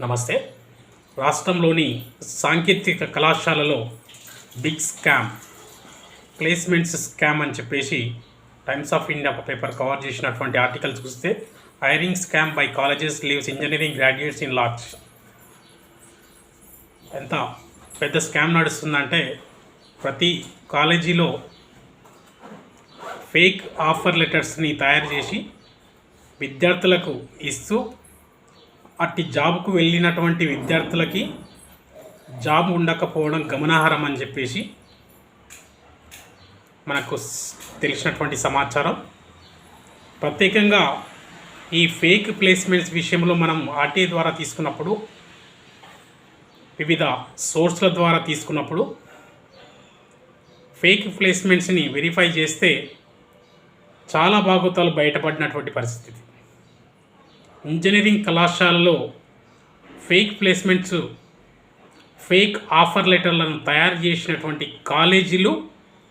నమస్తే. రాష్ట్రంలోని సాంకేతిక కళాశాలలో బిగ్ స్కామ్, ప్లేస్మెంట్స్ స్కామ్ అని చెప్పేసి టైమ్స్ ఆఫ్ ఇండియా ఒక పేపర్ కవర్ చేసినటువంటి ఆర్టికల్ చూస్తే hiring scam by colleges leaves engineering graduates in large. ఎంత పెద్ద స్కామ్ నడుస్తుందంటే ప్రతి కాలేజీలో ఫేక్ ఆఫర్ లెటర్స్ని తయారు చేసి విద్యార్థులకు ఇస్తూ అట్టి జాబ్కు వెళ్ళినటువంటి విద్యార్థులకి జాబ్ ఉండకపోవడం గమనార్హం అని చెప్పేసి మనకు తెలిసినటువంటి సమాచారం. ప్రత్యేకంగా ఈ ఫేక్ ప్లేస్మెంట్స్ విషయంలో మనం ఆర్టీఐ ద్వారా తీసుకున్నప్పుడు, వివిధ సోర్స్ల ద్వారా తీసుకున్నప్పుడు ఫేక్ ప్లేస్మెంట్స్ని వెరిఫై చేస్తే చాలా భాగోతాలు బయటపడినటువంటి పరిస్థితి. ఇంజనీరింగ్ కళాశాలలో ఫేక్ ప్లేస్మెంట్స్, ఫేక్ ఆఫర్ లెటర్లను తయారు చేసినటువంటి కాలేజీలు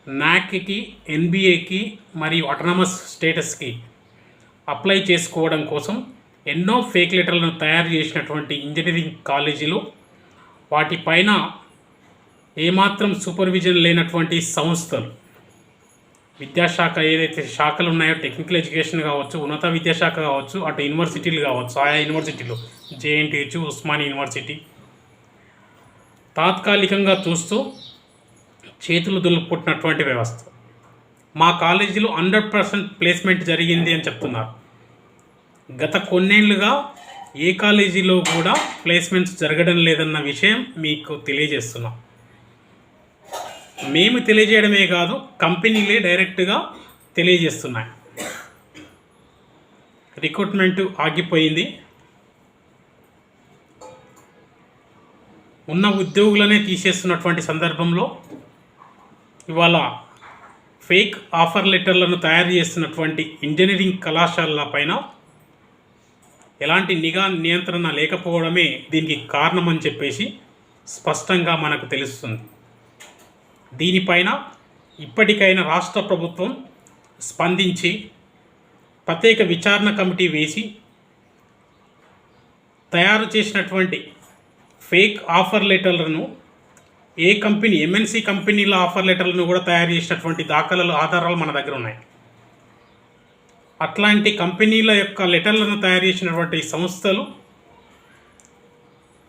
నాక్కి, ఎన్బిఏకి మరియు అటానమస్ స్టేటస్కి అప్లై చేసుకోవడం కోసం ఎన్నో ఫేక్ లెటర్లను తయారు చేసినటువంటి ఇంజనీరింగ్ కాలేజీలు, వాటిపైన ఏమాత్రం సూపర్విజన్ లేనటువంటి సంస్థలు, విద్యాశాఖ ఏదైతే శాఖలు ఉన్నాయో, టెక్నికల్ ఎడ్యుకేషన్ కావచ్చు, ఉన్నత విద్యాశాఖ కావచ్చు, అటు యూనివర్సిటీలు కావచ్చు, ఆయా యూనివర్సిటీలు జేఎన్టీహెచ్, ఉస్మానియా యూనివర్సిటీ, తాత్కాలికంగా చూస్తూ చేతులు దులుపుకుంటున్నటువంటి వ్యవస్థ. మా కాలేజీలో 100% ప్లేస్మెంట్ జరిగింది అని చెప్తున్నారు. గత కొన్నేళ్లుగా ఏ కాలేజీలో కూడా ప్లేస్మెంట్స్ జరగడం లేదన్న విషయం మీకు తెలియజేస్తున్నాం. మేము తెలియజేయడమే కాదు, కంపెనీలే డైరెక్ట్గా తెలియజేస్తున్నాయి. రిక్రూట్మెంట్ ఆగిపోయింది, ఉన్న ఉద్యోగులనే తీసేస్తున్నటువంటి సందర్భంలో ఇవాళ ఫేక్ ఆఫర్ లెటర్లను తయారు చేస్తున్నటువంటి ఇంజనీరింగ్ కళాశాలల పైన ఎలాంటి నిఘా నియంత్రణ లేకపోవడమే దీనికి కారణమని చెప్పేసి స్పష్టంగా మనకు తెలుస్తుంది. దీనిపైన ఇప్పటికైనా రాష్ట్ర ప్రభుత్వం స్పందించి ప్రత్యేక విచారణ కమిటీ వేసి తయారు చేసినటువంటి ఫేక్ ఆఫర్ లెటర్లను, ఏ కంపెనీ, ఎంఎన్సి కంపెనీల ఆఫర్ లెటర్లను కూడా తయారు చేసినటువంటి దాఖలాలు, ఆధారాలు మన దగ్గర ఉన్నాయి. అట్లాంటి కంపెనీల యొక్క లెటర్లను తయారు చేసినటువంటి సంస్థలు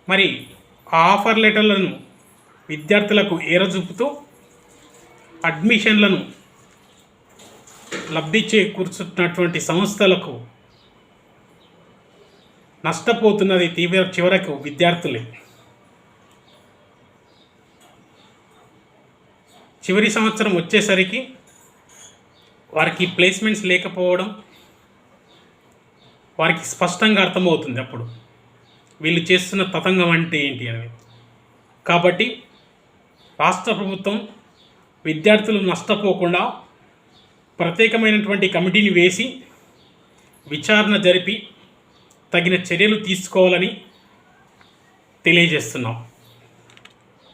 మరి ఆ ఆఫర్ లెటర్లను విద్యార్థులకు ఎరచూపుతూ అడ్మిషన్లను లబ్ధి చేకూర్చుతున్నటువంటి సంస్థలకు నష్టపోతున్నది చివరకు విద్యార్థులే. చివరి సంవత్సరం వచ్చేసరికి వారికి ప్లేస్మెంట్స్ లేకపోవడం వారికి స్పష్టంగా అర్థమవుతుంది అప్పుడు వీళ్ళు చేస్తున్న తతంగం అంటే ఏంటి అనేది. కాబట్టి రాష్ట్ర ప్రభుత్వం విద్యార్థులు నష్టపోకుండా ప్రత్యేకమైనటువంటి కమిటీని వేసి విచారణ జరిపి తగిన చర్యలు తీసుకోవాలని తెలియజేస్తున్నాం.